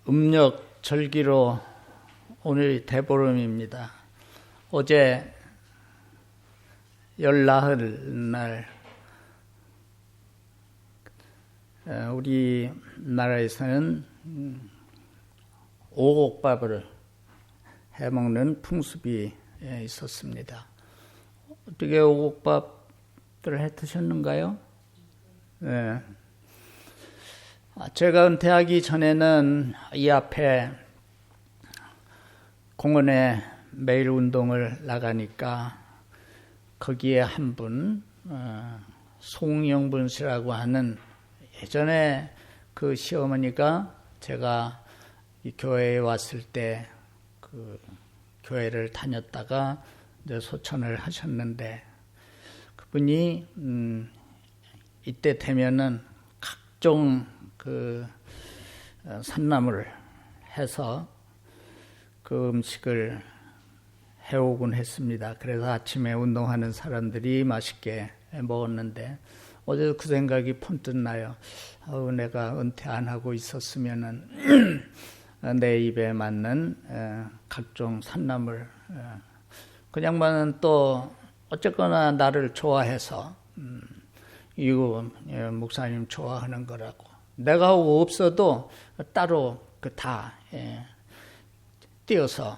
음력 절기로 오늘이 대보름입니다. 어제 열나흘 날 우리나라에서는 오곡밥을 해먹는 풍습이 있었습니다. 어떻게 오곡밥을 해 드셨는가요? 네. 제가 은퇴하기 전에는 이 앞에 공원에 매일 운동을 나가니까 거기에 한 분, 송영분 씨라고 하는 예전에 그 시어머니가 제가 이 교회에 왔을 때 그 교회를 다녔다가 이제 소천을 하셨는데 그분이 이때 되면은 각종 그 산나물 해서 그 음식을 해오곤 했습니다. 그래서 아침에 운동하는 사람들이 맛있게 먹었는데 어제도 그 생각이 번뜩 나요. 내가 은퇴 안 하고 있었으면은 내 입에 맞는 각종 산나물 그냥만은 또 어쨌거나 나를 좋아해서 이거 목사님 좋아하는 거라고 내가 없어도 따로 그 다 띄어서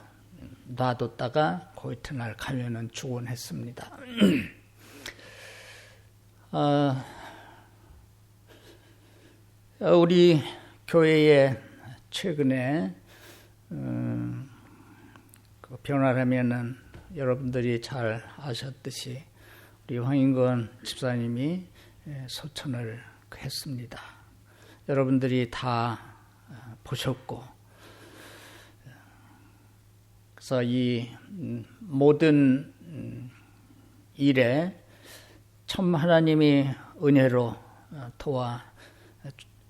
놔뒀다가 그 이튿날 가면은 주곤 했습니다. 우리 교회에 최근에 그 변화라면은 여러분들이 잘 아셨듯이 우리 황인건 집사님이 소천을 했습니다. 여러분들이 다 보셨고, 그래서 이 모든 일에 참 하나님이 은혜로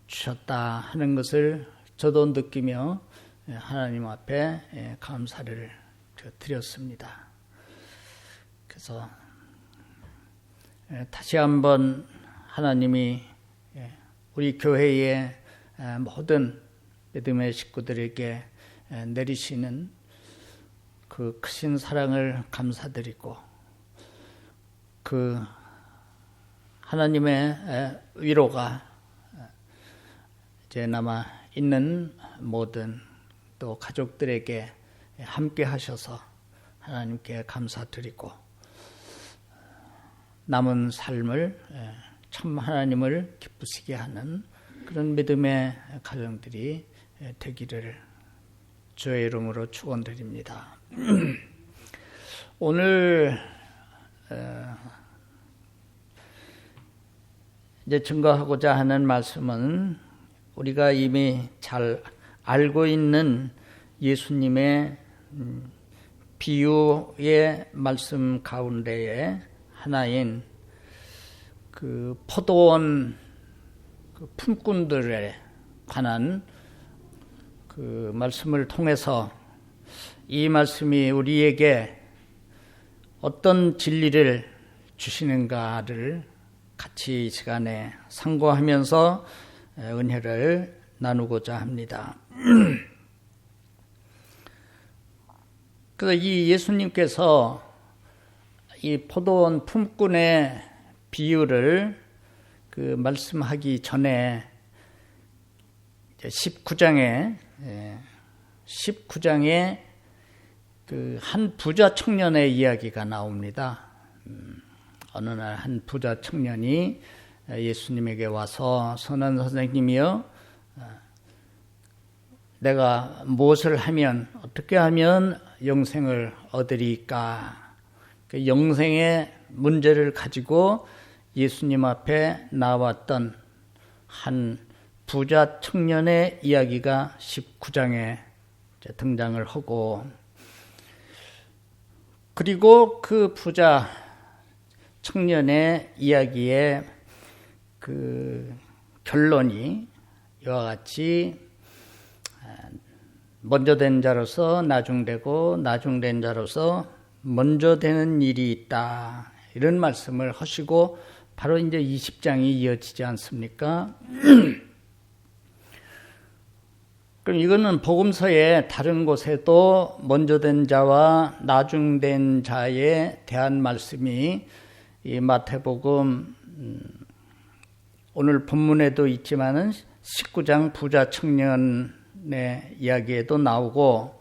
도와주셨다 하는 것을 저도 느끼며 하나님 앞에 감사를 드렸습니다. 그래서 다시 한번 하나님이 우리 교회의 모든 믿음의 식구들에게 내리시는 그 크신 사랑을 감사드리고 그 하나님의 위로가 이제 남아 있는 모든 또 가족들에게 함께 하셔서 하나님께 감사드리고 남은 삶을 참 하나님을 기쁘시게 하는 그런 믿음의 가정들이 되기를 주의 이름으로 축원드립니다. 오늘 이제 증거하고자 하는 말씀은 우리가 이미 잘 알고 있는 예수님의 비유의 말씀 가운데에 하나인 그 포도원 그 품꾼들에 관한 그 말씀을 통해서 이 말씀이 우리에게 어떤 진리를 주시는가를 같이 이 시간에 상고하면서 은혜를 나누고자 합니다. 그래서 이 예수님께서 이 포도원 품꾼의 비유를 그 말씀하기 전에 19장에 그 한 부자 청년의 이야기가 나옵니다. 어느 날 한 부자 청년이 예수님에게 와서 선한 선생님이여 내가 무엇을 하면 어떻게 하면 영생을 얻으리까? 그 영생의 문제를 가지고 예수님 앞에 나왔던 한 부자 청년의 이야기가 19장에 등장을 하고 그리고 그 부자 청년의 이야기의 그 결론이 이와 같이 먼저 된 자로서 나중되고 나중된 자로서 먼저 되는 일이 있다. 이런 말씀을 하시고 바로 이제 20장이 이어지지 않습니까? 그럼 이거는 복음서의 다른 곳에도 먼저 된 자와 나중된 자에 대한 말씀이 이 마태복음 오늘 본문에도 있지만은 19장 부자 청년의 이야기에도 나오고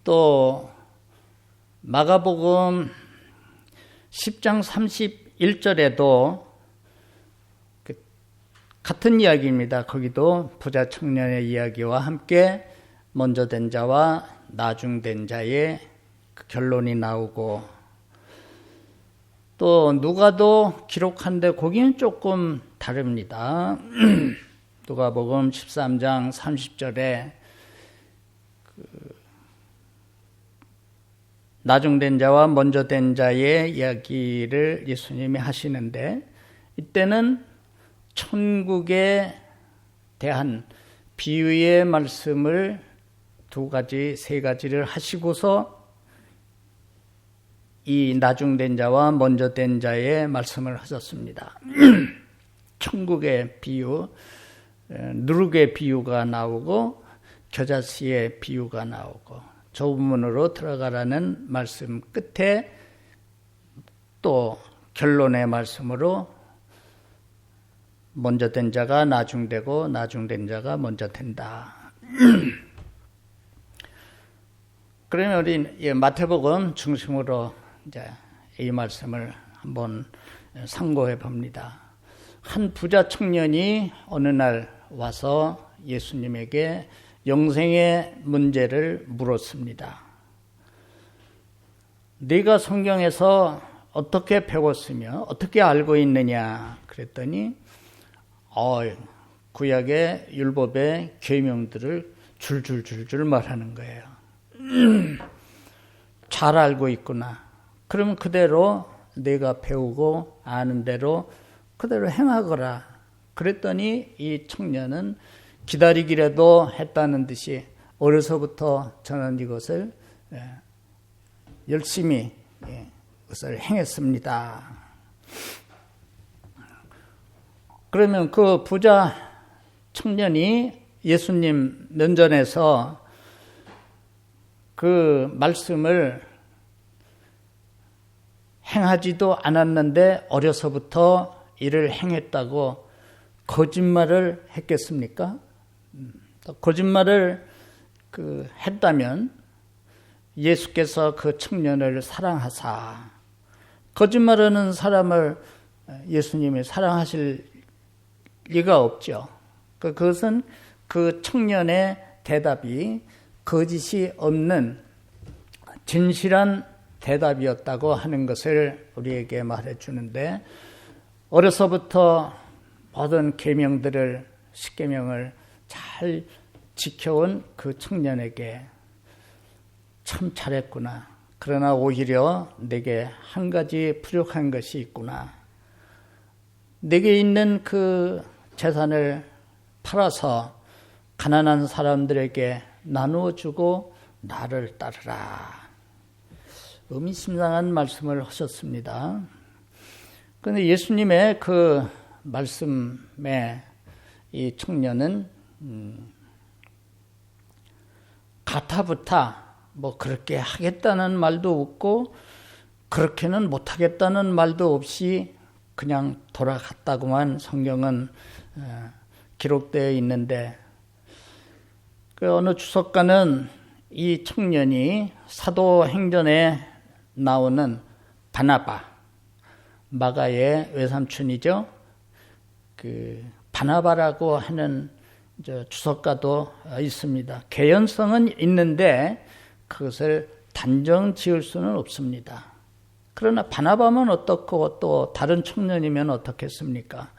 또 마가복음 10장 31절에도 같은 이야기입니다. 거기도 부자 청년의 이야기와 함께 먼저 된 자와 나중된 자의 그 결론이 나오고 또 누가도 기록한데 거기는 조금 다릅니다. 누가복음 13장 30절에 나중된 자와 먼저 된 자의 이야기를 예수님이 하시는데 이때는 천국에 대한 비유의 말씀을 두 가지, 세 가지를 하시고서 이 나중된 자와 먼저 된 자의 말씀을 하셨습니다. 천국의 비유, 누룩의 비유가 나오고 겨자씨의 비유가 나오고 좁은 문으로 들어가라는 말씀 끝에 또 결론의 말씀으로 먼저 된 자가 나중되고 나중된 자가 먼저 된다. 그러면 우리 마태복음 중심으로 이제 이 말씀을 한번 상고해 봅니다. 한 부자 청년이 어느 날 와서 예수님에게 영생의 문제를 물었습니다. 네가 성경에서 어떻게 배웠으며 어떻게 알고 있느냐 그랬더니 구약의 율법의 계명들을 줄줄줄줄 말하는 거예요. 잘 알고 있구나. 그러면 그대로 내가 배우고 아는 대로 그대로 행하거라. 그랬더니 이 청년은 기다리기라도 했다는 듯이 어려서부터 저는 이것을 열심히 이것을 행했습니다. 그러면 그 부자 청년이 예수님 면전에서 그 말씀을 행하지도 않았는데 어려서부터 이를 행했다고 거짓말을 했겠습니까? 거짓말을 했다면 예수께서 그 청년을 사랑하사 거짓말하는 사람을 예수님이 사랑하실 리가 없죠. 그것은 그 청년의 대답이 거짓이 없는 진실한 대답이었다고 하는 것을 우리에게 말해주는데 어려서부터 모든 계명들을 10계명을 잘 지켜온 그 청년에게 참 잘했구나. 그러나 오히려 내게 한 가지 부족한 것이 있구나. 내게 있는 그 재산을 팔아서 가난한 사람들에게 나누어 주고 나를 따르라. 의미심장한 말씀을 하셨습니다. 그런데 예수님의 그 말씀에 이 청년은 가타부타 뭐 그렇게 하겠다는 말도 없고 그렇게는 못하겠다는 말도 없이 그냥 돌아갔다고만 성경은 기록되어 있는데 그 어느 주석가는 이 청년이 사도행전에 나오는 바나바, 마가의 외삼촌이죠. 그 바나바라고 하는 주석가도 있습니다. 개연성은 있는데 그것을 단정 지을 수는 없습니다. 그러나 바나바면 어떻고 또 다른 청년이면 어떻겠습니까?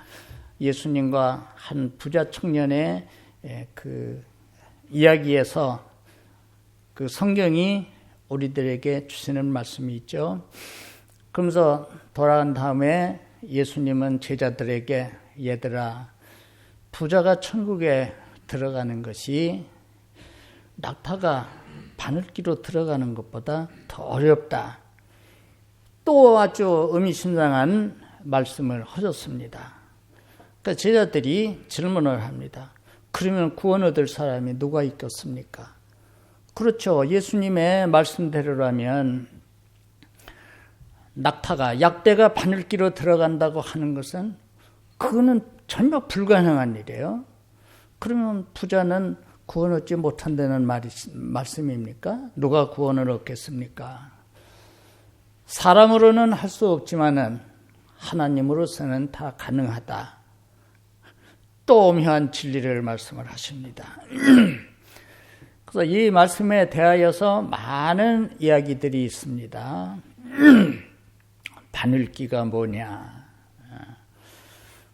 예수님과 한 부자 청년의 그 이야기에서 그 성경이 우리들에게 주시는 말씀이 있죠. 그러면서 돌아간 다음에 예수님은 제자들에게 얘들아 부자가 천국에 들어가는 것이 낙타가 바늘기로 들어가는 것보다 더 어렵다. 또 아주 의미심장한 말씀을 하셨습니다. 그러니까 제자들이 질문을 합니다. 그러면 구원 얻을 사람이 누가 있겠습니까? 그렇죠. 예수님의 말씀대로라면 낙타가, 약대가 바늘기로 들어간다고 하는 것은 그거는 전혀 불가능한 일이에요. 그러면 부자는 구원 얻지 못한다는 말씀입니까? 누가 구원을 얻겠습니까? 사람으로는 할 수 없지만은 하나님으로서는 다 가능하다. 또 오묘한 진리를 말씀을 하십니다. 그래서 이 말씀에 대하여서 많은 이야기들이 있습니다. 바늘기가 뭐냐?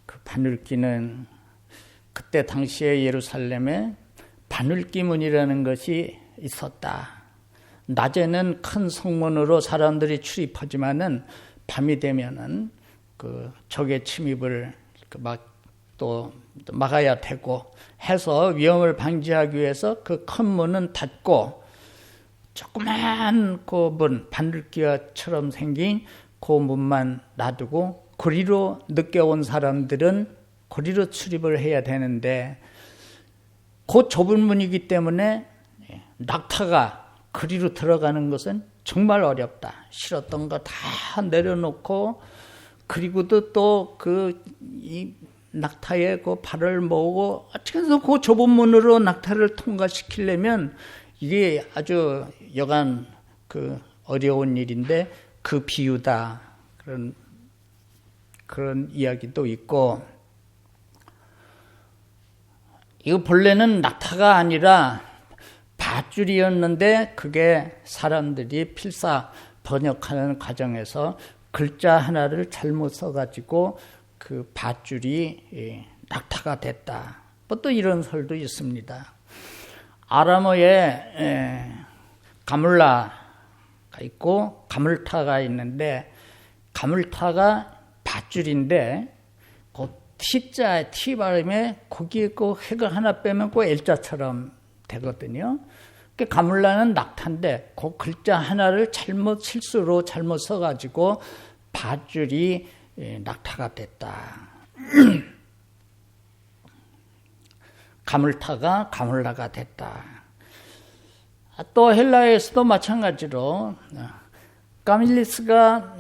그 바늘기는 그때 당시에 예루살렘에 바늘기 문이라는 것이 있었다. 낮에는 큰 성문으로 사람들이 출입하지만은 밤이 되면은 그 적의 침입을 또 막아야 되고 해서 위험을 방지하기 위해서 그 큰 문은 닫고 조그만 그 문, 바늘기처럼 생긴 그 문만 놔두고 거리로 늦게 온 사람들은 거리로 출입을 해야 되는데 그 좁은 문이기 때문에 낙타가 거리로 들어가는 것은 정말 어렵다. 싫었던 거 다 내려놓고 그리고도 또 이 낙타의 그 발을 모으고 어떻게 해서 그 좁은 문으로 낙타를 통과시키려면 이게 아주 여간 그 어려운 일인데 그 비유다. 그런 이야기도 있고 이거 본래는 낙타가 아니라 밧줄이었는데 그게 사람들이 필사 번역하는 과정에서 글자 하나를 잘못 써가지고 그 밧줄이 낙타가 됐다. 뭐 또 이런 설도 있습니다. 아람어에 가물라가 있고 가물타가 있는데 가물타가 밧줄인데 그 T자, T 발음에 거기에 그 획을 하나 빼면 그 L자처럼 되거든요. 가물라는 낙타인데 그 글자 하나를 실수로 잘못 써가지고 밧줄이 낙타가 됐다. 가물타가 가물라가 됐다. 또 헬라에서도 마찬가지로 까밀리스가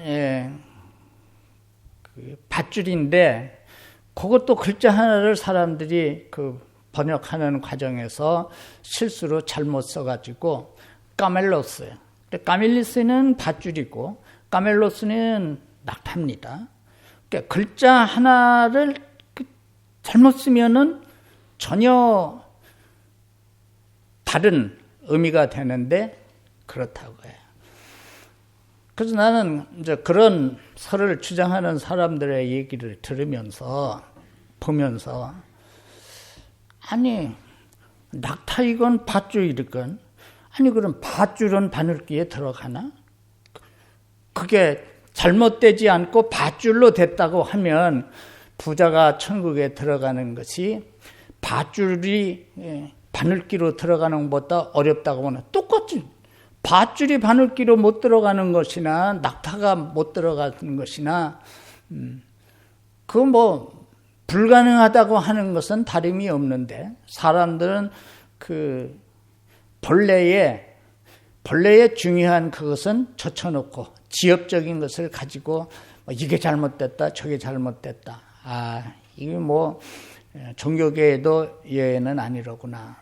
밧줄인데 그것도 글자 하나를 사람들이 그 번역하는 과정에서 실수로 잘못 써가지고 까멜로스. 까밀리스는 밧줄이고 까멜로스는 낙타입니다. 그러니까 글자 하나를 잘못 쓰면은 전혀 다른 의미가 되는데 그렇다고 해요. 그래서 나는 이제 그런 설을 주장하는 사람들의 얘기를 들으면서 보면서 아니 낙타 이건 밧줄이건 아니 그럼 밧줄은 바늘기에 들어가나? 그게 잘못되지 않고 밧줄로 됐다고 하면 부자가 천국에 들어가는 것이 밧줄이 바늘기로 들어가는 것보다 어렵다고 하면 똑같지. 밧줄이 바늘기로 못 들어가는 것이나 낙타가 못 들어가는 것이나 그거 뭐 불가능하다고 하는 것은 다름이 없는데 사람들은 그 본래의 중요한 그것은 젖혀놓고 지엽적인 것을 가지고 이게 잘못됐다 저게 잘못됐다. 이게 뭐 종교계에도 예외는 아니로구나.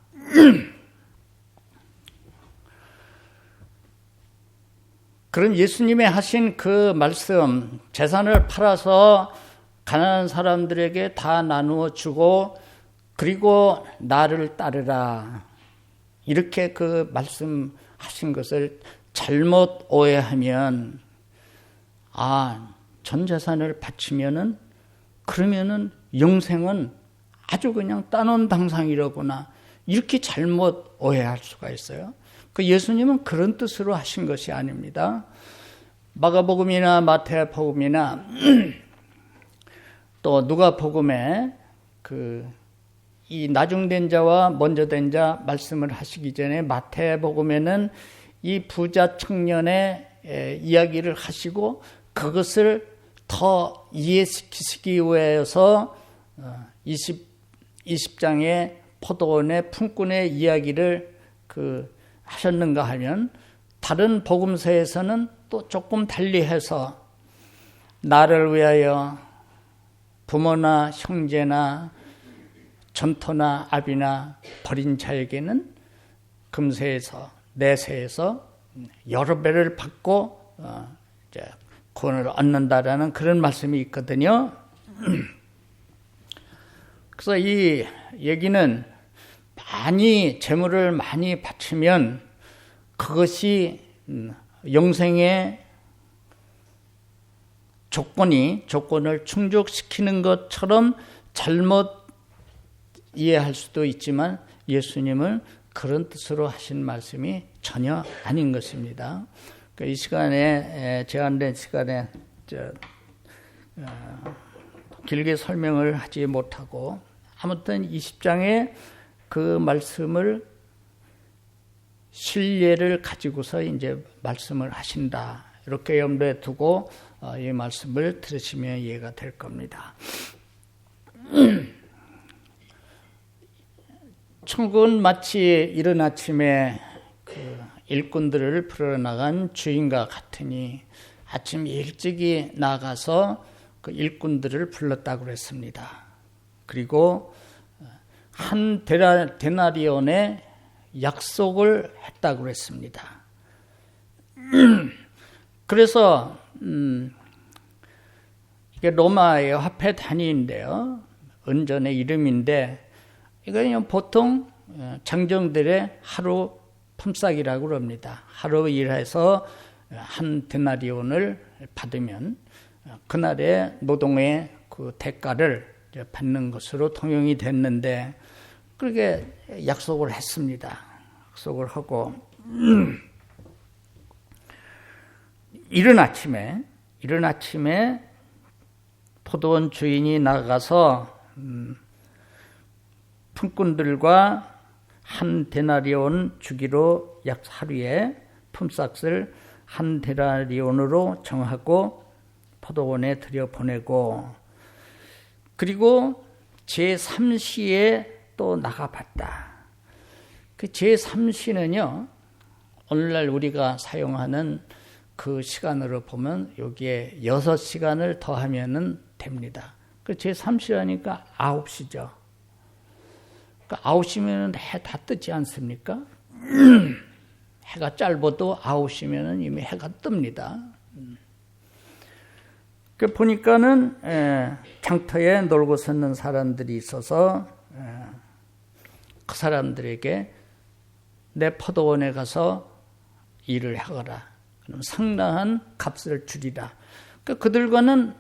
그럼 예수님이 하신 그 말씀, 재산을 팔아서 가난한 사람들에게 다 나누어 주고 그리고 나를 따르라. 이렇게 그 말씀하신 것을 잘못 오해하면 전 재산을 바치면은 그러면은 영생은 아주 그냥 따놓은 당상이라구나. 이렇게 잘못 오해할 수가 있어요. 그 예수님은 그런 뜻으로 하신 것이 아닙니다. 마가복음이나 마태복음이나 또 누가복음에 이 나중된 자와 먼저 된 자 말씀을 하시기 전에 마태복음에는 이 부자 청년의 이야기를 하시고 그것을 더 이해시키기 위해서 20장에 포도원의 품꾼의 이야기를 하셨는가 하면 다른 복음서에서는 또 조금 달리해서 나를 위하여 부모나 형제나 전토나 아비나 버린 자에게는 금세에서 내세에서 여러 배를 받고 이제 구원을 얻는다라는 그런 말씀이 있거든요. 그래서 이 얘기는 재물을 많이 바치면 그것이 영생의 조건을 충족시키는 것처럼 잘못 이해할 수도 있지만 예수님은 그런 뜻으로 하신 말씀이 전혀 아닌 것입니다. 이 시간에 제한된 시간에 길게 설명을 하지 못하고 아무튼 20장에 그 말씀을 신뢰를 가지고서 이제 말씀을 하신다. 이렇게 염두에 두고 이 말씀을 들으시면 이해가 될 겁니다. 천국은 마치 이른 아침에 일꾼들을 풀어나간 주인과 같으니 아침 일찍이 나가서 그 일꾼들을 불렀다고 그랬습니다. 그리고 한 데나리온의 약속을 했다고 그랬습니다. 그래서 이게 로마의 화폐 단위인데요. 은전의 이름인데 이건 보통 장정들의 하루 품삯이라고 합니다. 하루 일해서 한 데나리온을 받으면 그날의 노동의 그 대가를 받는 것으로 통용이 됐는데 그렇게 약속을 했습니다. 약속을 하고 이른 아침에 포도원 주인이 나가서 품꾼들과 한 데나리온 주기로 약 하루에 품삯을 한 데나리온으로 정하고 포도원에 들여보내고 그리고 제3시에 또 나가봤다. 그 제3시는요, 오늘날 우리가 사용하는 그 시간으로 보면 여기에 6시간을 더하면 됩니다. 그 제3시라니까 9시죠. 그러니까 9시면 해 다 뜨지 않습니까? 해가 짧아도 9시면 이미 해가 뜹니다. 그 보니까는 장터에 놀고 섰는 사람들이 있어서 그 사람들에게 내 포도원에 가서 일을 하거라. 그럼 상당한 값을 주리라. 그들과는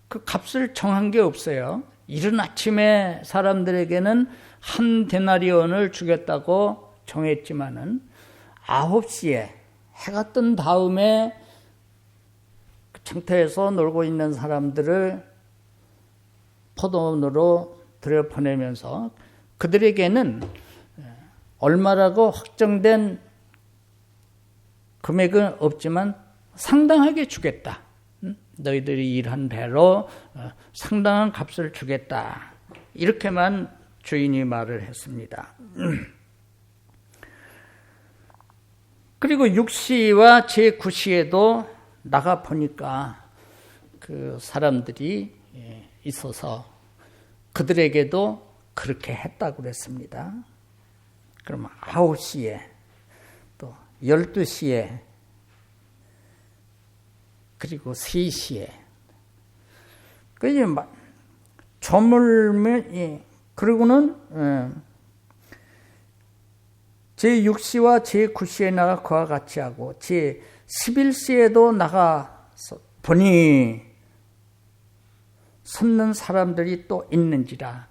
그 값을 정한 게 없어요. 이른 아침에 사람들에게는 한 데나리온을 주겠다고 정했지만은 9시에 해가 뜬 다음에 장터에서 놀고 있는 사람들을 포도원으로 들여보내면서 그들에게는 얼마라고 확정된 금액은 없지만 상당하게 주겠다. 너희들이 일한 대로 상당한 값을 주겠다. 이렇게만 주인이 말을 했습니다. 그리고 6시와 제9시에도 나가 보니까 그 사람들이 있어서 그들에게도 그렇게 했다고 그랬습니다. 그럼 9시에 또 12시에 그리고 3시에 그게 저물면 그리고는 제6시와 제9시에 나가 그와 같이 하고 제11시에도 나가서 보니 섰는 사람들이 또 있는지라.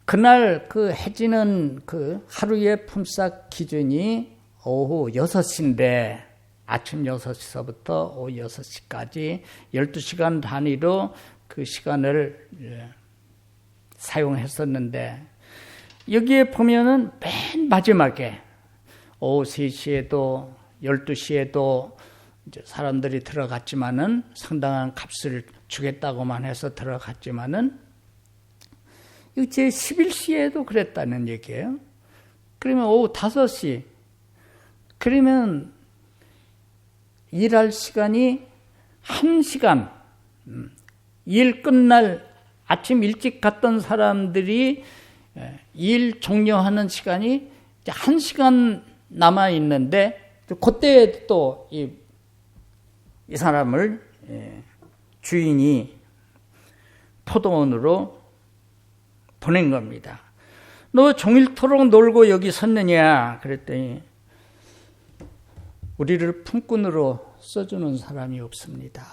그날 그 해지는 그 하루의 품삯 기준이 오후 6시인데 아침 6시서부터 오후 6시까지 12시간 단위로 그 시간을 사용했었는데 여기에 보면은 맨 마지막에 오후 3시에도 12시에도 이제 사람들이 들어갔지만은 상당한 값을 주겠다고만 해서 들어갔지만은 이거 제 11시에도 그랬다는 얘기예요. 그러면 오후 5시. 그러면 일할 시간이 1시간. 일 끝날 아침 일찍 갔던 사람들이 일 종료하는 시간이 1시간 남아 있는데 그때 또 이 사람을 주인이 포도원으로 보낸 겁니다. 너 종일토록 놀고 여기 섰느냐? 그랬더니 우리를 품꾼으로 써주는 사람이 없습니다.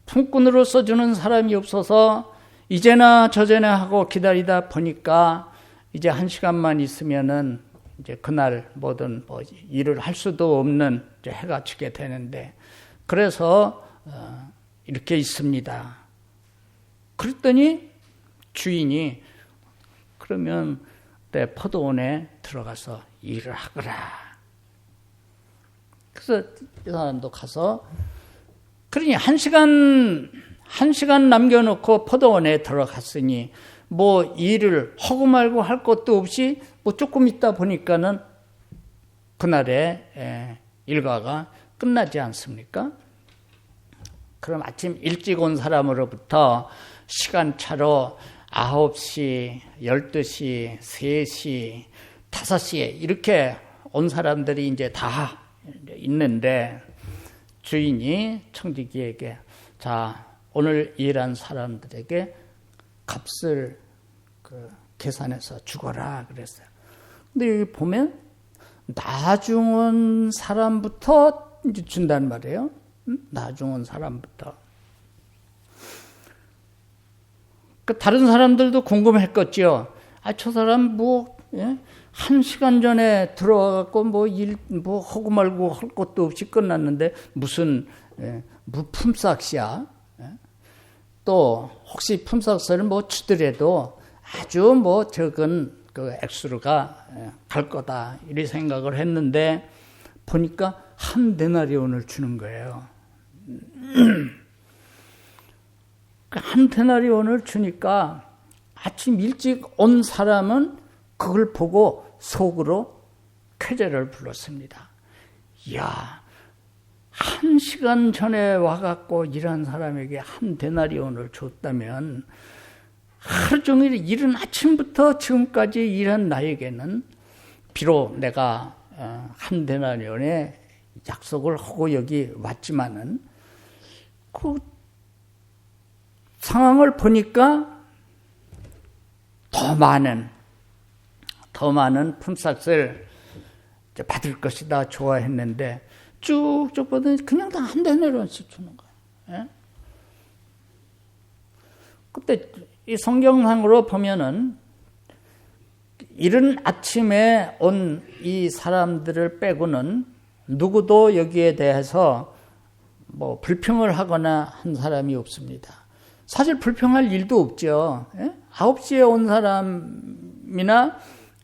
품꾼으로 써주는 사람이 없어서 이제나 저제나 하고 기다리다 보니까 이제 1시간만 있으면은 이제 그날 뭐든 뭐 일을 할 수도 없는 이제 해가 지게 되는데 그래서 이렇게 있습니다. 그랬더니 주인이 그러면 내 포도원에 들어가서 일을 하거라. 그래서 이 사람도 가서 그러니 1시간 남겨놓고 포도원에 들어갔으니 뭐 일을 하고 말고 할 것도 없이 뭐 조금 있다 보니까는 그날의 일과가 끝나지 않습니까? 그럼 아침 일찍 온 사람으로부터 시간차로 9시, 12시, 3시, 5시에 이렇게 온 사람들이 이제 다 있는데 주인이 청지기에게 자, 오늘 일한 사람들에게 값을 계산해서 주거라 그랬어요. 근데 여기 보면 나중 온 사람부터 이제 준단 말이에요. 나중 온 사람부터. 다른 사람들도 궁금했겠죠. 저 사람 뭐 1시간 전에 들어와갖고 뭐 하고 말고 할 것도 없이 끝났는데 무슨 품삯이야. 또 혹시 품삯을 뭐 주더라도 아주 뭐 적은 그 액수가 갈 거다 이렇게 생각을 했는데 보니까 한 데나리온을 주는 거예요. 한 데나리온을 주니까 아침 일찍 온 사람은 그걸 보고 속으로 쾌재를 불렀습니다. 이야, 1시간 전에 와갖고 일한 사람에게 한 데나리온을 줬다면 하루 종일 이른 아침부터 지금까지 일한 나에게는 비록 내가 한 데나리온의 약속을 하고 여기 왔지만은 그 상황을 보니까 더 많은 품삯을 받을 것이다 좋아했는데 쭉쭉 보더니 그냥 다 한 데나리온씩 주는 거예요. 예? 그때 이 성경상으로 보면은 이른 아침에 온 이 사람들을 빼고는 누구도 여기에 대해서 뭐 불평을 하거나 한 사람이 없습니다. 사실 불평할 일도 없죠. 9시에 온 사람이나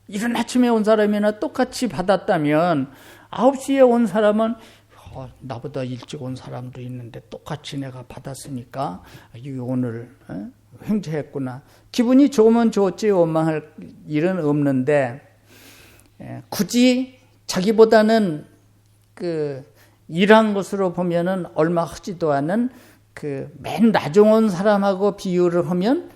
이른 아침에 온 사람이나 똑같이 받았다면 9시에 온 사람은 나보다 일찍 온 사람도 있는데 똑같이 내가 받았으니까 이게 오늘 횡재했구나. 기분이 좋으면 좋았지 원망할 일은 없는데 굳이 자기보다는 그 일한 것으로 보면은 얼마 하지도 않은 그 맨 나중 온 사람하고 비교를 하면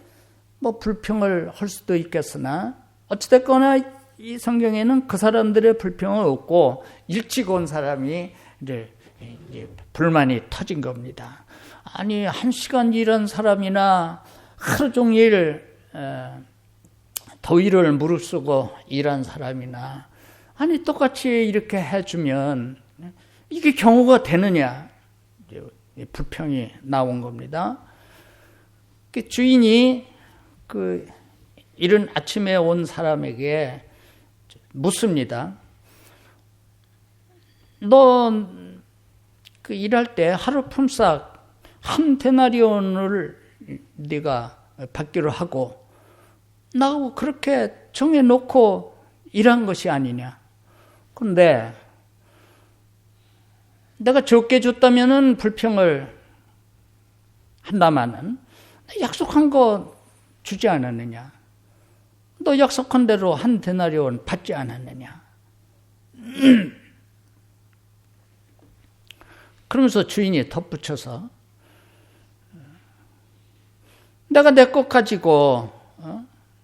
뭐 불평을 할 수도 있겠으나 어찌됐거나 이 성경에는 그 사람들의 불평은 없고 일찍 온 사람이 이제 불만이 터진 겁니다. 아니 1시간 일한 사람이나 하루 종일 더위를 무릅쓰고 일한 사람이나 아니 똑같이 이렇게 해주면 이게 경우가 되느냐 불평이 나온 겁니다. 주인이 그 이른 아침에 온 사람에게 묻습니다. 너 그 일할 때 하루 품삯 한 데나리온을 네가 받기로 하고 나하고 그렇게 정해놓고 일한 것이 아니냐. 그런데 내가 적게 줬다면은 불평을 한다마는 약속한 거 주지 않았느냐? 너 약속한 대로 한 데나리온 받지 않았느냐? 그러면서 주인이 덧붙여서 내가 내 것 가지고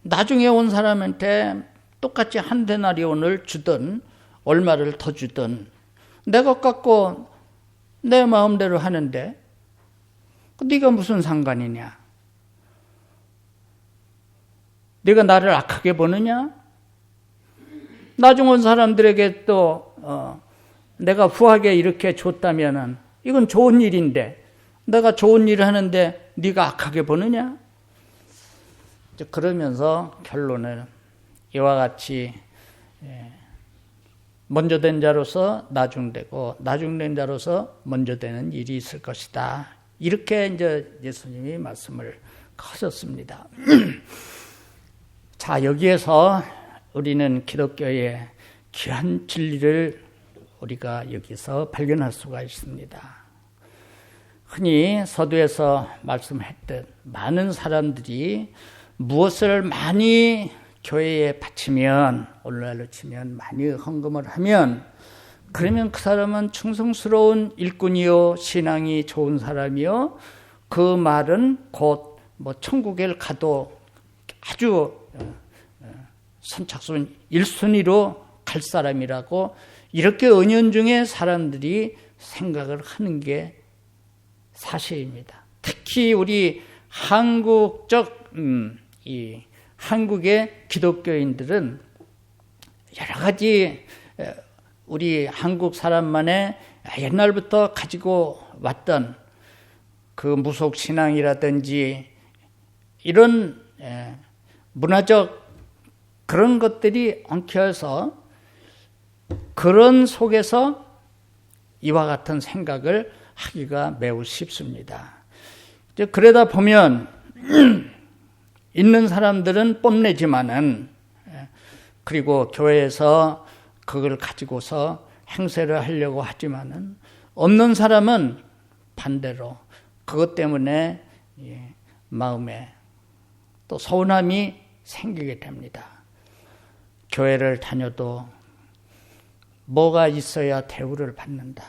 나중에 온 사람한테 똑같이 한 데나리온을 주든 얼마를 더 주든 내 것 갖고 내 마음대로 하는데 네가 무슨 상관이냐? 네가 나를 악하게 보느냐? 나중 온 사람들에게 또 내가 후하게 이렇게 줬다면은 이건 좋은 일인데 내가 좋은 일을 하는데 네가 악하게 보느냐? 그러면서 결론은 이와 같이 먼저 된 자로서 나중되고 나중된 자로서 먼저 되는 일이 있을 것이다. 이렇게 이제 예수님이 말씀을 하셨습니다. 자, 여기에서 우리는 기독교의 귀한 진리를 우리가 여기서 발견할 수가 있습니다. 흔히 서두에서 말씀했듯 많은 사람들이 무엇을 많이 교회에 바치면, 오늘날로 치면 많이 헌금을 하면, 그러면 그 사람은 충성스러운 일꾼이요, 신앙이 좋은 사람이요, 그 말은 곧 천국에 가도 아주 선착순 1순위로 갈 사람이라고 이렇게 은연중에 사람들이 생각을 하는 게 사실입니다. 특히 우리 한국적 한국의 기독교인들은 여러 가지 우리 한국 사람만의 옛날부터 가지고 왔던 그 무속신앙이라든지 이런 문화적 그런 것들이 엉켜서 그런 속에서 이와 같은 생각을 하기가 매우 쉽습니다. 그러다 보면 있는 사람들은 뽐내지만은 그리고 교회에서 그걸 가지고서 행세를 하려고 하지만은 없는 사람은 반대로 그것 때문에 마음에 또 서운함이 생기게 됩니다. 교회를 다녀도 뭐가 있어야 대우를 받는다.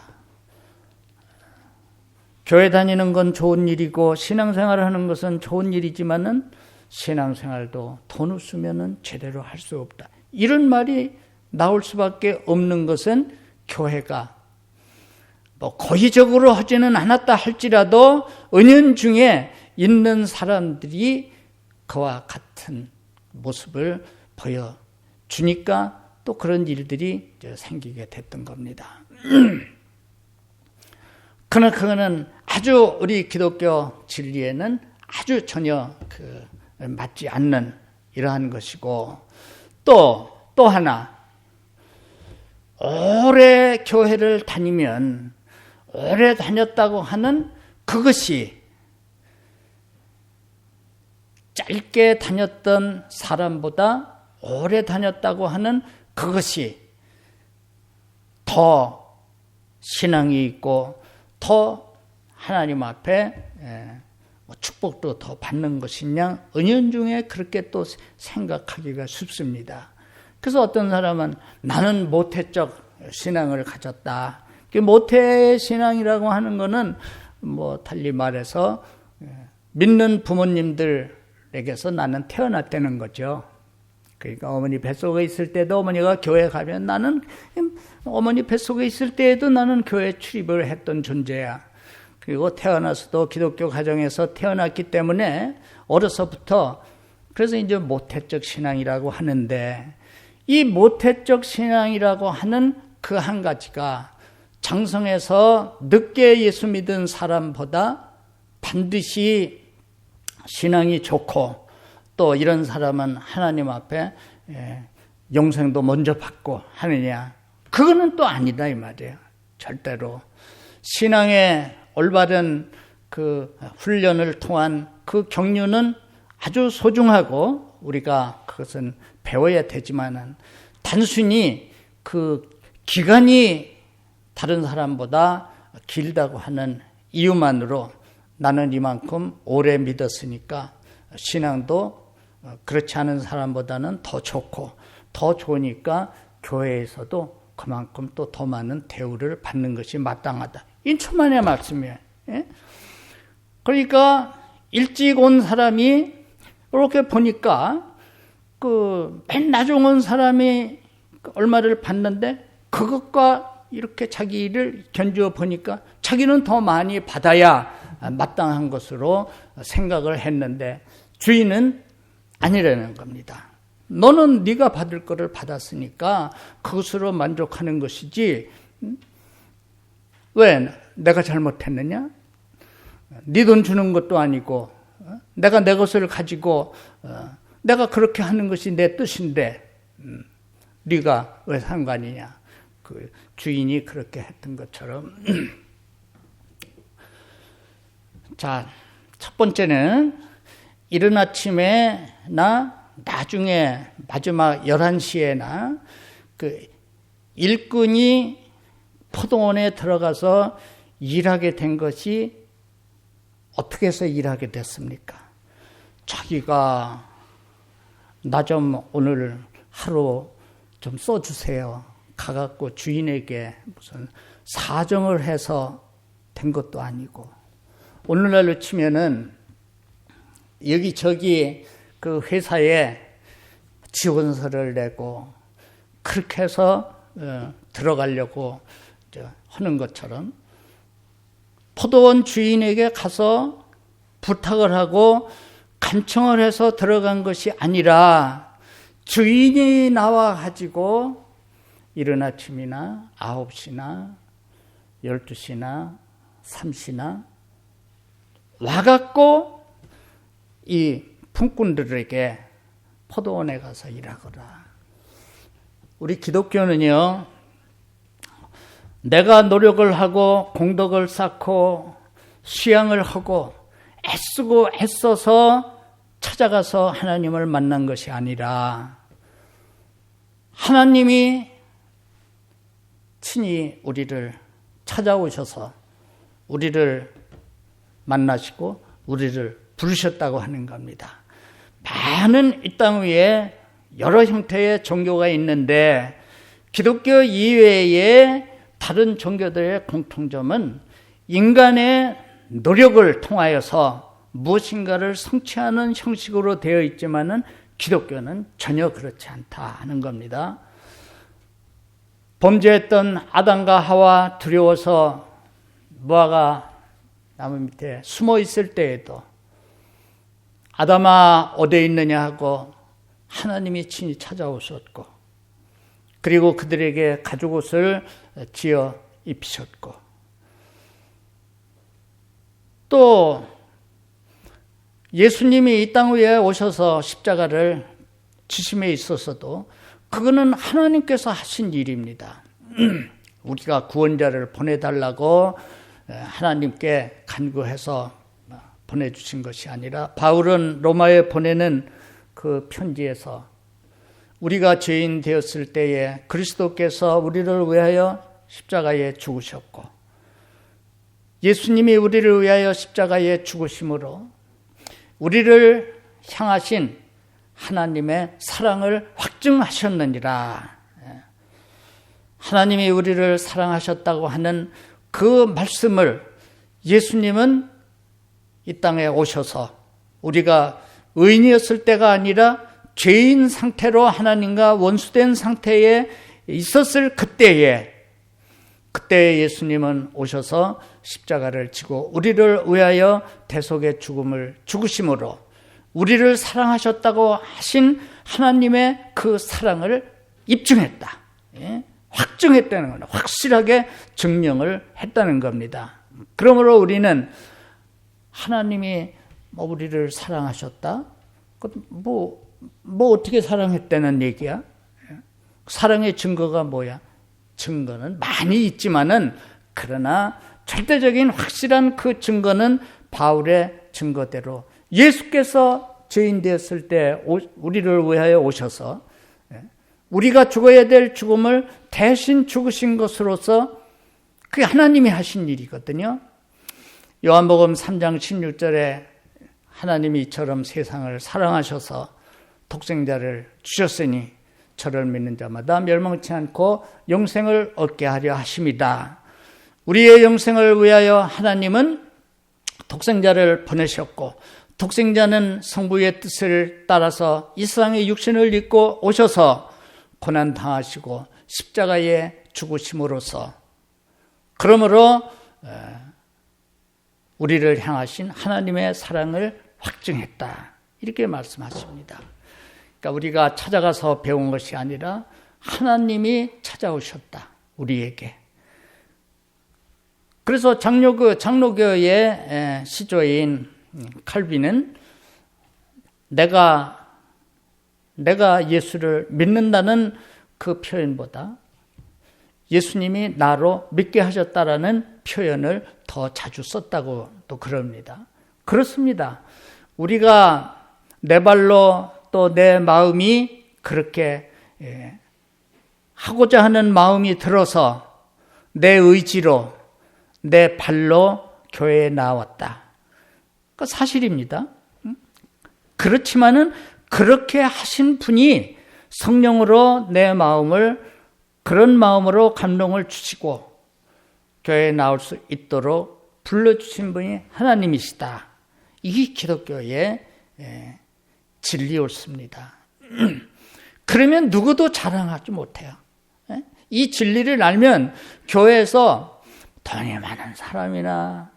교회 다니는 건 좋은 일이고 신앙생활을 하는 것은 좋은 일이지만은 신앙생활도 돈 없으면은 제대로 할 수 없다. 이런 말이 나올 수밖에 없는 것은 교회가 고의적으로 하지는 않았다 할지라도 은연중에 있는 사람들이 그와 같은 모습을 보여주니까 또 그런 일들이 생기게 됐던 겁니다. 그러나 그거는 아주 우리 기독교 진리에는 아주 전혀 맞지 않는 이러한 것이고 또 하나 오래 교회를 다니면 오래 다녔다고 하는 그것이 짧게 다녔던 사람보다 오래 다녔다고 하는 그것이 더 신앙이 있고 더 하나님 앞에 축복도 더 받는 것이냐 은연중에 그렇게 또 생각하기가 쉽습니다. 그래서 어떤 사람은 나는 모태적 신앙을 가졌다. 모태 신앙이라고 하는 거는 달리 말해서 믿는 부모님들에게서 나는 태어났다는 거죠. 그러니까 어머니 뱃속에 있을 때도 어머니가 교회 가면 나는 어머니 뱃속에 있을 때에도 나는 교회 출입을 했던 존재야. 그리고 태어나서도 기독교 가정에서 태어났기 때문에 어려서부터 그래서 이제 모태적 신앙이라고 하는데 이 모태적 신앙이라고 하는 그 한 가지가 장성해서 늦게 예수 믿은 사람보다 반드시 신앙이 좋고 또 이런 사람은 하나님 앞에 영생도 먼저 받고 하느냐. 그거는 또 아니다 이 말이에요. 절대로. 신앙의 올바른 그 훈련을 통한 그 경륜은 아주 소중하고 우리가 그것은 배워야 되지만은 단순히 그 기간이 다른 사람보다 길다고 하는 이유만으로 나는 이만큼 오래 믿었으니까 신앙도 그렇지 않은 사람보다는 더 좋고 더 좋으니까 교회에서도 그만큼 또 더 많은 대우를 받는 것이 마땅하다. 이 천만의 말씀이에요. 예? 그러니까 일찍 온 사람이 이렇게 보니까 맨 나중 온 사람이 얼마를 받는데 그것과 이렇게 자기를 견주어 보니까 자기는 더 많이 받아야 마땅한 것으로 생각을 했는데 주인은 아니라는 겁니다. 너는 네가 받을 거를 받았으니까 그것으로 만족하는 것이지 왜 내가 잘못했느냐? 네 돈 주는 것도 아니고 내가 내 것을 가지고 내가 그렇게 하는 것이 내 뜻인데 네가 왜 상관이냐? 그 주인이 그렇게 했던 것처럼 자, 첫 번째는 이른 아침에나 나중에 마지막 11시에나 그 일꾼이 포도원에 들어가서 일하게 된 것이 어떻게 해서 일하게 됐습니까? 자기가 나 좀 오늘 하루 좀 써주세요. 가갖고 주인에게 무슨 사정을 해서 된 것도 아니고 오늘날로 치면은 여기저기 그 회사에 지원서를 내고 그렇게 해서 들어가려고 하는 것처럼 포도원 주인에게 가서 부탁을 하고 간청을 해서 들어간 것이 아니라 주인이 나와가지고 이른 아침이나 9시나 12시나 3시나 와갖고 이 품꾼들에게 포도원에 가서 일하거라. 우리 기독교는요, 내가 노력을 하고 공덕을 쌓고 수양을 하고 애쓰고 애써서 찾아가서 하나님을 만난 것이 아니라 하나님이 친히 우리를 찾아오셔서 우리를 만나시고 우리를 부르셨다고 하는 겁니다. 많은 이 땅 위에 여러 형태의 종교가 있는데 기독교 이외에 다른 종교들의 공통점은 인간의 노력을 통하여서 무엇인가를 성취하는 형식으로 되어 있지만은 기독교는 전혀 그렇지 않다 하는 겁니다. 범죄했던 아담과 하와 두려워서 노아가 나무 밑에 숨어 있을 때에도 아담아 어디에 있느냐 하고 하나님이 친히 찾아오셨고 그리고 그들에게 가죽옷을 지어 입히셨고 또 예수님이 이 땅 위에 오셔서 십자가를 지심에 있어서도 그거는 하나님께서 하신 일입니다. 우리가 구원자를 보내달라고 하나님께 간구해서 보내주신 것이 아니라 바울은 로마에 보내는 그 편지에서 우리가 죄인 되었을 때에 그리스도께서 우리를 위하여 십자가에 죽으셨고 예수님이 우리를 위하여 십자가에 죽으심으로 우리를 향하신 하나님의 사랑을 확증하셨느니라. 하나님이 우리를 사랑하셨다고 하는 그 말씀을 예수님은 이 땅에 오셔서 우리가 의인이었을 때가 아니라 죄인 상태로 하나님과 원수된 상태에 있었을 그때에 예수님은 오셔서 십자가를 지고 우리를 위하여 대속의 죽음을 죽으심으로 우리를 사랑하셨다고 하신 하나님의 그 사랑을 입증했다. 확증했다는 겁니다. 확실하게 증명을 했다는 겁니다. 그러므로 우리는 하나님이 우리를 사랑하셨다? 뭐 어떻게 사랑했다는 얘기야? 사랑의 증거가 뭐야? 증거는 많이 있지만은 그러나 절대적인 확실한 그 증거는 바울의 증거대로 예수께서 죄인 되었을 때 우리를 위하여 오셔서 우리가 죽어야 될 죽음을 대신 죽으신 것으로서 그게 하나님이 하신 일이거든요. 요한복음 3장 16절에 하나님이 이처럼 세상을 사랑하셔서 독생자를 주셨으니 저를 믿는 자마다 멸망치 않고 영생을 얻게 하려 하심이다. 우리의 영생을 위하여 하나님은 독생자를 보내셨고 독생자는 성부의 뜻을 따라서 이 세상에 육신을 입고 오셔서 고난당하시고 십자가에 죽으심으로써 그러므로 우리를 향하신 하나님의 사랑을 확증했다. 이렇게 말씀하십니다. 그러니까 우리가 찾아가서 배운 것이 아니라 하나님이 찾아오셨다. 우리에게. 그래서 장로교의 시조인 칼빈은 내가 예수를 믿는다는 그 표현보다 예수님이 나로 믿게 하셨다라는 표현을 더 자주 썼다고 또 그럽니다. 그렇습니다. 우리가 내 발로 또 내 마음이 그렇게 하고자 하는 마음이 들어서 내 의지로 내 발로 교회에 나왔다. 그 사실입니다. 그렇지만은 그렇게 하신 분이 성령으로 내 마음을 그런 마음으로 감동을 주시고 교회에 나올 수 있도록 불러주신 분이 하나님이시다. 이게 기독교의 진리였습니다. 그러면 누구도 자랑하지 못해요. 이 진리를 알면 교회에서 돈이 많은 사람이나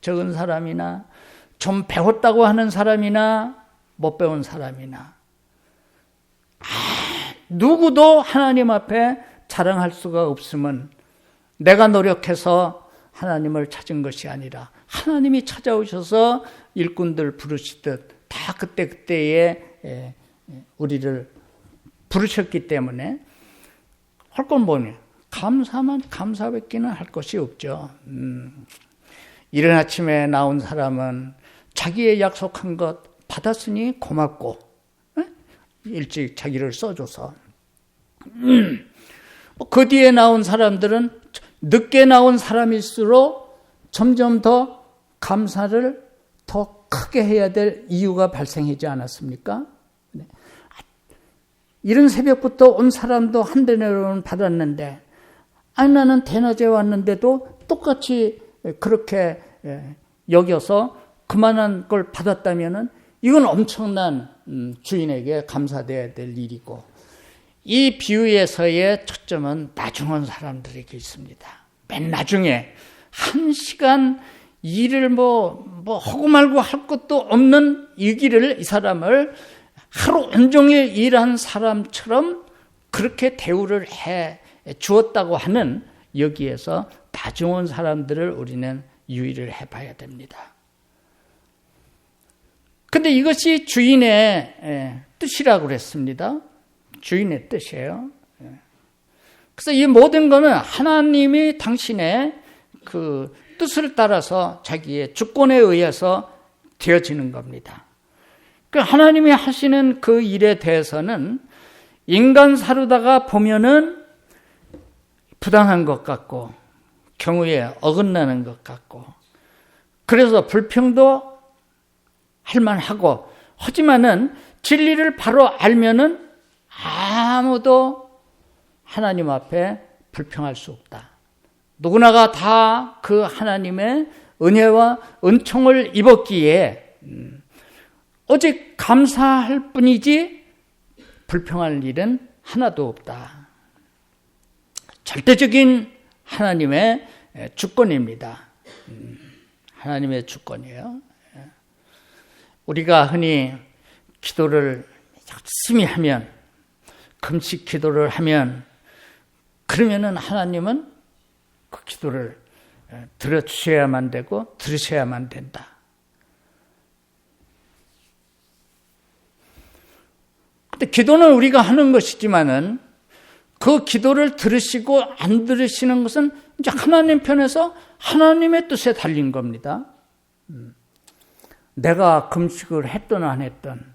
적은 사람이나 좀 배웠다고 하는 사람이나 못 배운 사람이나 누구도 하나님 앞에 자랑할 수가 없으면 내가 노력해서 하나님을 찾은 것이 아니라 하나님이 찾아오셔서 일꾼들 부르시듯 다 그때그때에 우리를 부르셨기 때문에 할 건 뭐냐? 감사만 감사밖에는 할 것이 없죠. 이른 아침에 나온 사람은 자기의 약속한 것 받았으니 고맙고 일찍 자기를 써줘서 그 뒤에 나온 사람들은 늦게 나온 사람일수록 점점 더 감사를 더 크게 해야 될 이유가 발생하지 않았습니까? 이른 새벽부터 온 사람도 한 대내로는 받았는데 아니 나는 대낮에 왔는데도 똑같이 그렇게 여겨서 그만한 걸 받았다면은 이건 엄청난 주인에게 감사돼야 될 일이고 이 비유에서의 초점은 나중 온 사람들에게 있습니다. 맨 나중에 1시간 일을 하고 말고 할 것도 없는 이 길을 이 사람을 하루 온종일 일한 사람처럼 그렇게 대우를 해 주었다고 하는 여기에서 나중 온 사람들을 우리는 유의를 해봐야 됩니다. 근데 이것이 주인의 뜻이라고 그랬습니다. 주인의 뜻이에요. 그래서 이 모든 것은 하나님이 당신의 그 뜻을 따라서 자기의 주권에 의해서 되어지는 겁니다. 그 하나님이 하시는 그 일에 대해서는 인간 사르다가 보면은 부당한 것 같고 경우에 어긋나는 것 같고 그래서 불평도 할 만하고 하지만은 진리를 바로 알면은 아무도 하나님 앞에 불평할 수 없다. 누구나가 다 그 하나님의 은혜와 은총을 입었기에 오직 감사할 뿐이지 불평할 일은 하나도 없다. 절대적인 하나님의 주권입니다. 하나님의 주권이에요. 우리가 흔히 기도를 열심히 하면 금식 기도를 하면 그러면은 하나님은 그 기도를 들어주셔야만 되고 들으셔야만 된다. 근데 기도는 우리가 하는 것이지만은 그 기도를 들으시고 안 들으시는 것은 이제 하나님 편에서 하나님의 뜻에 달린 겁니다. 내가 금식을 했든 안 했든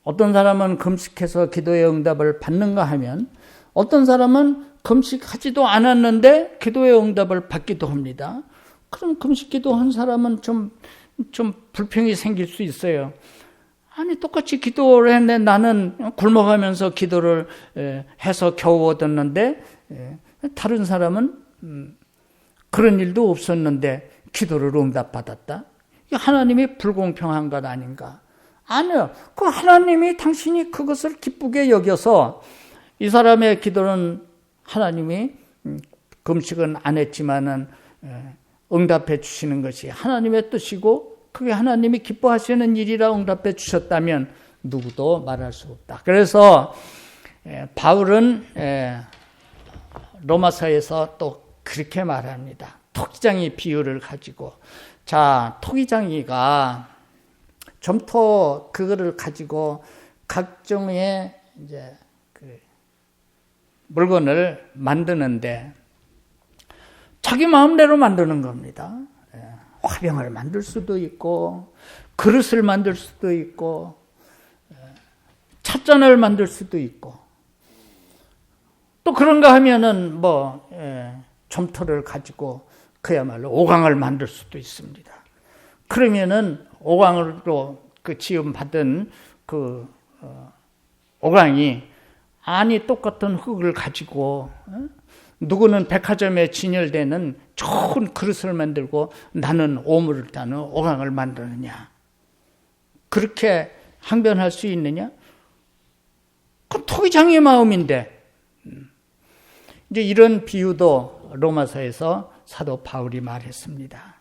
어떤 사람은 금식해서 기도의 응답을 받는가 하면 어떤 사람은 금식하지도 않았는데 기도의 응답을 받기도 합니다. 그럼 금식 기도한 사람은 좀 불평이 생길 수 있어요. 아니 똑같이 기도를 했는데 나는 굶어가면서 기도를 해서 겨우 얻었는데 다른 사람은 그런 일도 없었는데 기도를 응답받았다. 하나님이 불공평한 것 아닌가? 아니요. 그 하나님이 당신이 그것을 기쁘게 여겨서 이 사람의 기도는 하나님이 금식은 안 했지만은 응답해 주시는 것이 하나님의 뜻이고 그게 하나님이 기뻐하시는 일이라 응답해 주셨다면 누구도 말할 수 없다. 그래서 바울은 로마서에서 또 그렇게 말합니다. 토기장이 비유를 가지고 자 토기장이가 점토 그거를 가지고 각종의 이제 그 물건을 만드는데 자기 마음대로 만드는 겁니다. 화병을 만들 수도 있고 그릇을 만들 수도 있고 찻잔을 만들 수도 있고 또 그런가 하면은 점토를 가지고 그야말로 오강을 만들 수도 있습니다. 그러면은 오강으로 그 지음받은 그 오강이 아니 똑같은 흙을 가지고 누구는 백화점에 진열되는 좋은 그릇을 만들고 나는 오물을 따는 오강을 만드느냐. 그렇게 항변할 수 있느냐? 그건 토기장의 마음인데. 이제 이런 비유도 로마서에서 사도 바울이 말했습니다.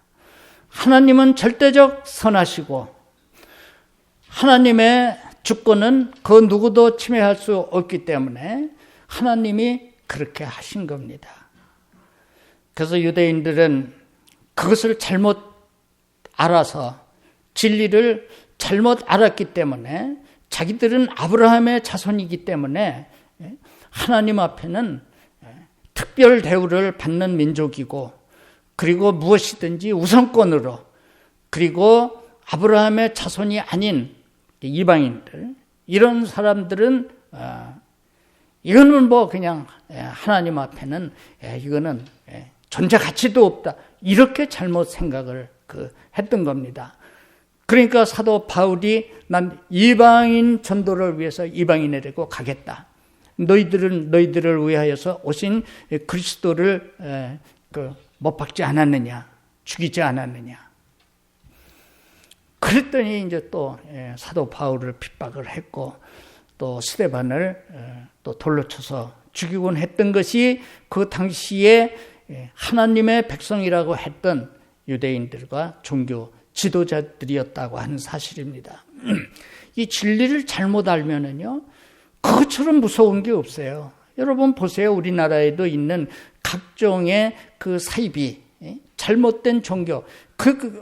하나님은 절대적 선하시고 하나님의 주권은 그 누구도 침해할 수 없기 때문에 하나님이 그렇게 하신 겁니다. 그래서 유대인들은 그것을 잘못 알아서 진리를 잘못 알았기 때문에 자기들은 아브라함의 자손이기 때문에 하나님 앞에는 특별 대우를 받는 민족이고 그리고 무엇이든지 우선권으로 그리고 아브라함의 자손이 아닌 이방인들 이런 사람들은 이거는 그냥 하나님 앞에는 이거는 존재 가치도 없다 이렇게 잘못 생각을 했던 겁니다. 그러니까 사도 바울이 난 이방인 전도를 위해서 이방인에 데리고 가겠다. 너희들은 너희들을 위하여서 오신 그리스도를 못 박지 않았느냐, 죽이지 않았느냐. 그랬더니 이제 또 사도 바울을 핍박을 했고 또 스데반을 또 돌로 쳐서 죽이곤 했던 것이 그 당시에 하나님의 백성이라고 했던 유대인들과 종교 지도자들이었다고 하는 사실입니다. 이 진리를 잘못 알면은요, 그것처럼 무서운 게 없어요. 여러분 보세요. 우리나라에도 있는 각종의 그 사이비, 잘못된 종교,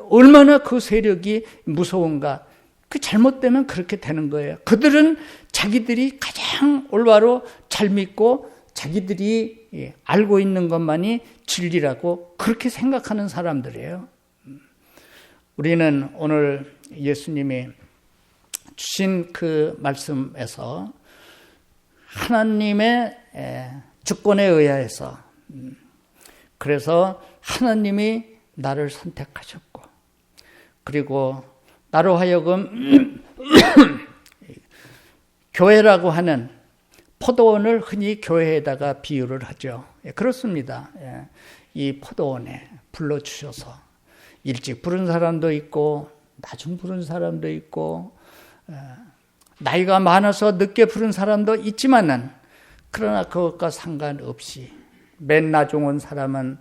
얼마나 그 세력이 무서운가. 그 잘못되면 그렇게 되는 거예요. 그들은 자기들이 가장 올바로 잘 믿고 자기들이 알고 있는 것만이 진리라고 그렇게 생각하는 사람들이에요. 우리는 오늘 예수님이 주신 그 말씀에서 하나님의 주권에 의하여서 그래서 하나님이 나를 선택하셨고 그리고 나로 하여금 교회라고 하는 포도원을 흔히 교회에다가 비유를 하죠. 그렇습니다. 이 포도원에 불러주셔서 일찍 부른 사람도 있고 나중 부른 사람도 있고 나이가 많아서 늦게 부른 사람도 있지만은 그러나 그것과 상관없이 맨 나중 온 사람은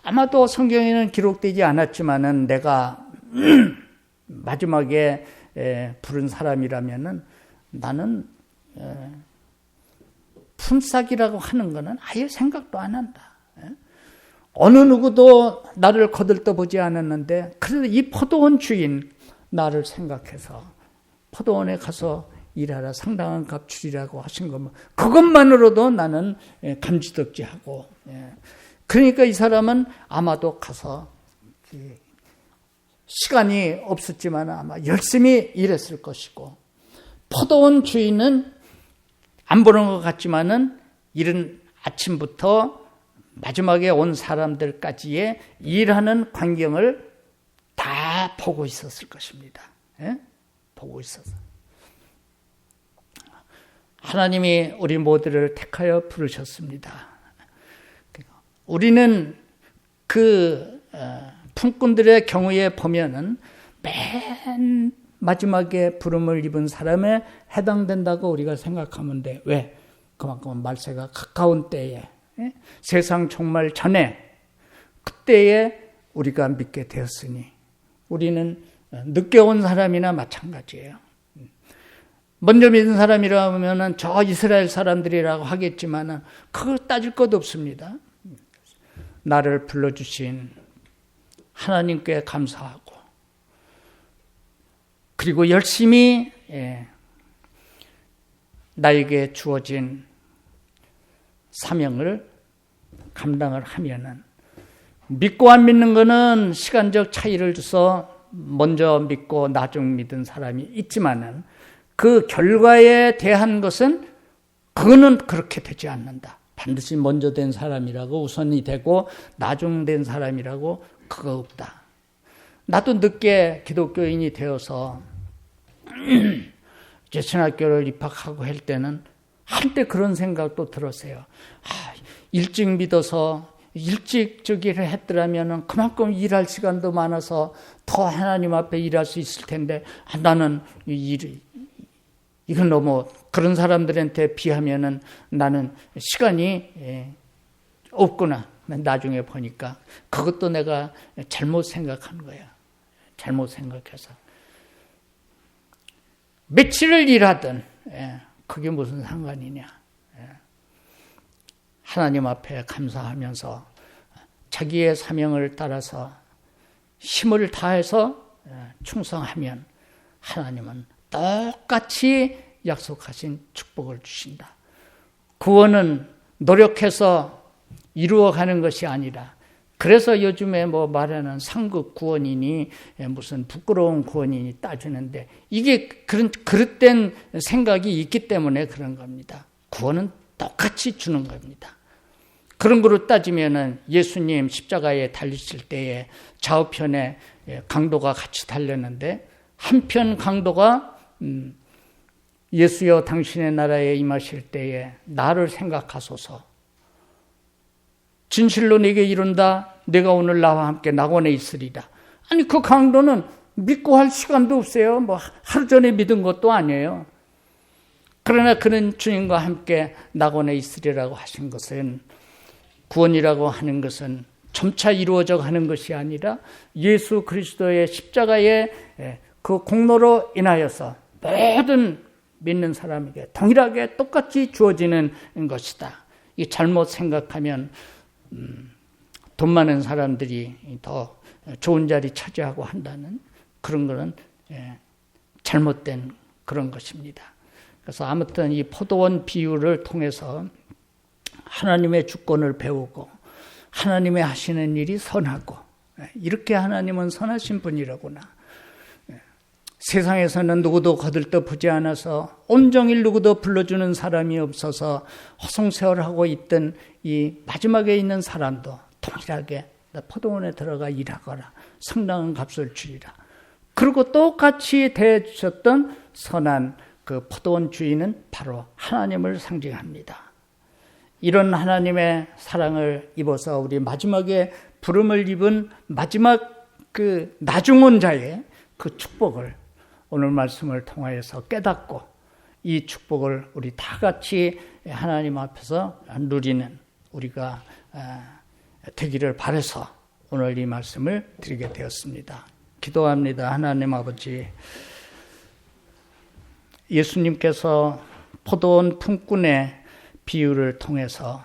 아마도 성경에는 기록되지 않았지만은 내가 마지막에 부른 사람이라면은 나는 품삯이라고 하는 거는 아예 생각도 안 한다. 어느 누구도 나를 거들떠보지 않았는데 그래도 이 포도원 주인 나를 생각해서 포도원에 가서 일하라 상당한 값 주리라고 하신 거면 그것만으로도 나는 감지덕지하고 그러니까 이 사람은 아마도 가서 시간이 없었지만 아마 열심히 일했을 것이고 포도원 주인은 안 보는 것 같지만은 이른 아침부터 마지막에 온 사람들까지의 일하는 광경을 다 보고 있었을 것입니다. 보고 있어서. 하나님이 우리 모두를 택하여 부르셨습니다. 우리는 그 품꾼들의 경우에 보면은 맨 마지막에 부름을 입은 사람에 해당된다고 우리가 생각하면 돼. 왜? 그만큼 말세가 가까운 때에, 세상 종말 전에, 그때에 우리가 믿게 되었으니 우리는 늦게 온 사람이나 마찬가지예요. 먼저 믿은 사람이라면 저 이스라엘 사람들이라고 하겠지만 그걸 따질 것 없습니다. 나를 불러주신 하나님께 감사하고, 그리고 열심히 나에게 주어진 사명을 감당을 하면은, 믿고 안 믿는 거는 시간적 차이를 줘서 먼저 믿고 나중 믿은 사람이 있지만은 그 결과에 대한 것은 그거는 그렇게 되지 않는다. 반드시 먼저 된 사람이라고 우선이 되고 나중 된 사람이라고 그거 없다. 나도 늦게 기독교인이 되어서 이제 신학교를 입학하고 할 때는 한때 그런 생각도 들었어요. 일찍 믿어서 일찍 저기를 했더라면 그만큼 일할 시간도 많아서 더 하나님 앞에 일할 수 있을 텐데, 나는 이건 너무 그런 사람들한테 비하면은 나는 시간이 없구나. 나중에 보니까 그것도 내가 잘못 생각한 거야. 잘못 생각해서 며칠을 일하든 그게 무슨 상관이냐. 하나님 앞에 감사하면서 자기의 사명을 따라서 힘을 다해서 충성하면 하나님은 똑같이 약속하신 축복을 주신다. 구원은 노력해서 이루어가는 것이 아니라, 그래서 요즘에 뭐 말하는 상급 구원이니 무슨 부끄러운 구원이니 따지는데, 이게 그릇된 생각이 있기 때문에 그런 겁니다. 구원은 똑같이 주는 겁니다. 그런 거로 따지면은 예수님 십자가에 달리실 때에 좌우편에 강도가 같이 달렸는데, 한편 강도가 예수여 당신의 나라에 임하실 때에 나를 생각하소서, 진실로 네게 이룬다, 내가 오늘 나와 함께 낙원에 있으리라. 아니, 그 강도는 믿고 할 시간도 없어요. 뭐 하루 전에 믿은 것도 아니에요. 그러나 그는 주님과 함께 낙원에 있으리라고 하신 것은, 구원이라고 하는 것은 점차 이루어져 가는 것이 아니라 예수 그리스도의 십자가의 그 공로로 인하여서 모든 믿는 사람에게 동일하게 똑같이 주어지는 것이다. 이 잘못 생각하면 돈 많은 사람들이 더 좋은 자리 차지하고 한다는 그런 거는 잘못된 그런 것입니다. 그래서 아무튼 이 포도원 비유를 통해서 하나님의 주권을 배우고, 하나님의 하시는 일이 선하고, 이렇게 하나님은 선하신 분이라구나. 세상에서는 누구도 거들떠보지 않아서 온종일 누구도 불러주는 사람이 없어서 허송세월하고 있던 이 마지막에 있는 사람도 동일하게 포도원에 들어가 일하거라, 상당한 값을 주리라. 그리고 똑같이 대해주셨던 선한 그 포도원 주인은 바로 하나님을 상징합니다. 이런 하나님의 사랑을 입어서 우리 마지막에 부름을 입은 마지막 그 나중온 자의 그 축복을 오늘 말씀을 통하여서 깨닫고, 이 축복을 우리 다 같이 하나님 앞에서 누리는 우리가 되기를 바라서 오늘 이 말씀을 드리게 되었습니다. 기도합니다. 하나님 아버지, 예수님께서 포도원 품꾼의 비유를 통해서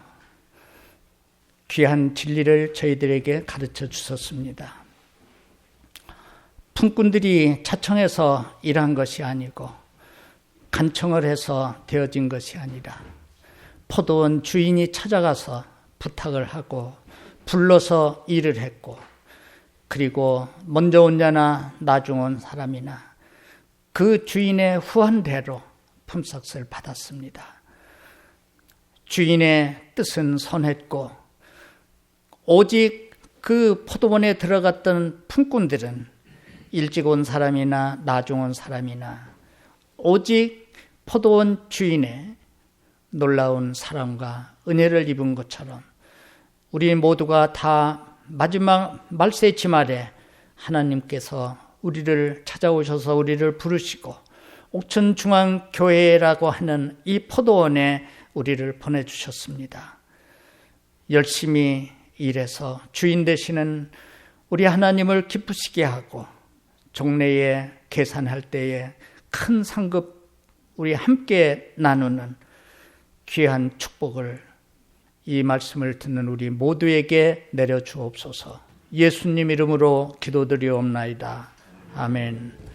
귀한 진리를 저희들에게 가르쳐 주셨습니다. 품꾼들이 차청해서 일한 것이 아니고 간청을 해서 되어진 것이 아니라 포도원 주인이 찾아가서 부탁을 하고 불러서 일을 했고, 그리고 먼저 온 자나 나중 온 사람이나 그 주인의 후한대로 품삯을 받았습니다. 주인의 뜻은 선했고, 오직 그 포도원에 들어갔던 품꾼들은 일찍 온 사람이나 나중 온 사람이나 오직 포도원 주인의 놀라운 사랑과 은혜를 입은 것처럼 우리 모두가 다 마지막 말세치 말에 하나님께서 우리를 찾아오셔서 우리를 부르시고 옥천중앙교회라고 하는 이 포도원에 우리를 보내주셨습니다. 열심히 일해서 주인 되시는 우리 하나님을 기쁘시게 하고 종래에 계산할 때에 큰 상급 우리 함께 나누는 귀한 축복을 이 말씀을 듣는 우리 모두에게 내려주옵소서. 예수님 이름으로 기도드리옵나이다. 아멘.